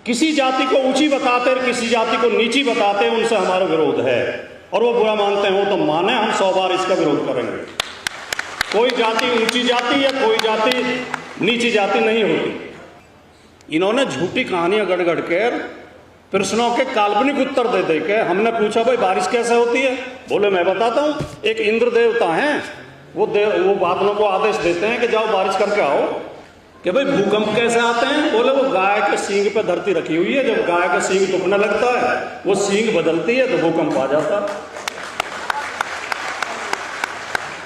किसी जाति को ऊंची बताते और किसी जाति को नीची बताते, उनसे हमारा विरोध है। और वो बुरा मानते हैं, वो तो माने, हम 100 बार इसका विरोध करेंगे। कोई जाति ऊंची जाति या कोई जाति नीची जाति नहीं होती। इन्होंने झूठी कहानियां गढ़ गढ़ कर प्रश्नों के काल्पनिक उत्तर दे दे के, हमने पूछा भाई बारिश कैसे होती है, बोले मैं बताता हूँ। एक इंद्र देवता हैं, वो बादलों को आदेश देते हैं कि जाओ बारिश करके आओ। कि भाई भूकंप कैसे आते हैं, बोले वो गाय के सींग पे धरती रखी हुई है, जब गाय का सींग दुखने लगता है वो सींग बदलती है तो भूकंप आ जाता है।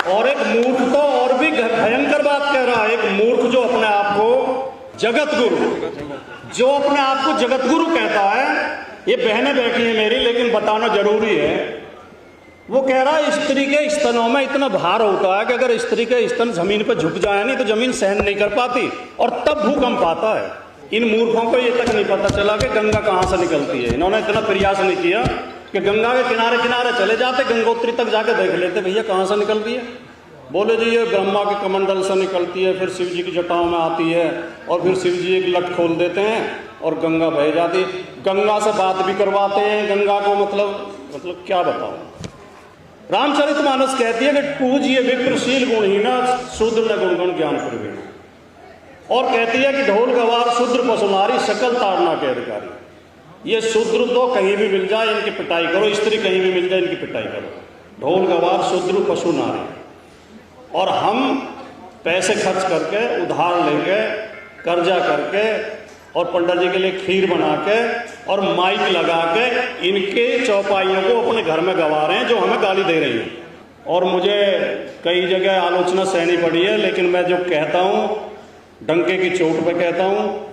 और एक मूर्ख तो और भी भयंकर बात कह रहा है, एक मूर्ख जो अपने आप को जगत गुरु कहता है, ये बहनें बैठी हैं मेरी लेकिन बताना जरूरी है। वो कह रहा है स्त्री के स्तनों में इतना भार होता है कि अगर स्त्री के स्तन जमीन पर झुक जाए नहीं तो जमीन सहन नहीं कर पाती और तब भूकंप आता है। इन मूर्खों को ये तक नहीं पता चला कि गंगा कहाँ से निकलती है। इन्होंने इतना प्रयास नहीं किया कि गंगा के किनारे किनारे चले जाते, गंगोत्री तक जाके देख लेते भैया कहाँ से निकलती है। बोले जी ये ब्रह्मा के कमंडल से निकलती है, फिर शिव जी की जटाओं में आती है और फिर शिव जी एक लट खोल देते हैं और गंगा बह जाती है। गंगा से बात भी करवाते हैं, गंगा को मतलब क्या बताऊं। रामचरितमानस कहती है कि पूज्य विप्रशील गुणहीना शूद्र न गुणगुण ज्ञान प्रवीण, और कहती है कि ढोल गवार शूद्र पशुनारी सकल ताड़ना के अधिकारी। ये शूद्र तो कहीं भी मिल जाए इनकी पिटाई करो, स्त्री कहीं भी मिल जाए इनकी पिटाई करो। ढोल गवार शूद्र पशुनारी। और हम पैसे खर्च करके, उधार लेके, कर्जा करके और पंडित जी के लिए खीर बना के और माइक लगा के इनके चौपाइयों को अपने घर में गवा रहे हैं जो हमें गाली दे रही हैं। और मुझे कई जगह आलोचना सहनी पड़ी है, लेकिन मैं जो कहता हूँ डंके की चोट पे कहता हूँ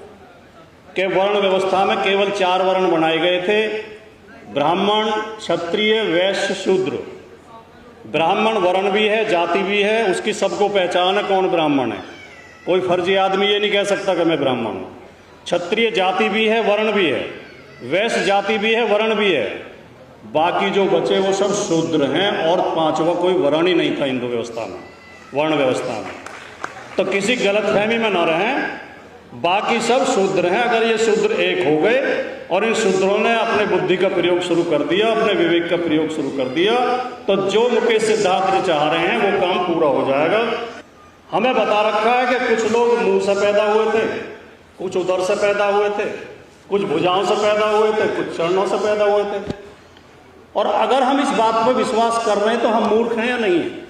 कि वर्ण व्यवस्था में केवल 4 वर्ण बनाए गए थे, ब्राह्मण, क्षत्रिय, वैश्य, शूद्र। ब्राह्मण वर्ण भी है, जाति भी है, उसकी सबको पहचान है कौन ब्राह्मण है। कोई फर्जी आदमी ये नहीं कह सकता कि मैं ब्राह्मण हूँ। क्षत्रिय जाति भी है, वर्ण भी है, वैश्य जाति भी है, वर्ण भी है। बाकी जो बचे वो सब शूद्र हैं और 5वां कोई वर्ण ही नहीं था हिंदू व्यवस्था में, वर्ण व्यवस्था में। तो किसी गलतफहमी में न रहें, बाकी सब शूद्र हैं। अगर ये शूद्र एक हो गए और इन शूद्रों ने अपने बुद्धि का प्रयोग शुरू कर दिया, अपने विवेक का प्रयोग शुरू कर दिया, तो जो मुकेश सिद्धार्थ चाह रहे हैं वो काम पूरा हो जाएगा। हमें बता रखा है कि कुछ लोग मुंह से पैदा हुए थे, कुछ उदर से पैदा हुए थे, कुछ भुजाओं से पैदा हुए थे, कुछ चरणों से पैदा हुए थे। और अगर हम इस बात पर विश्वास कर रहे हैं तो हम मूर्ख हैं या नहीं हैं?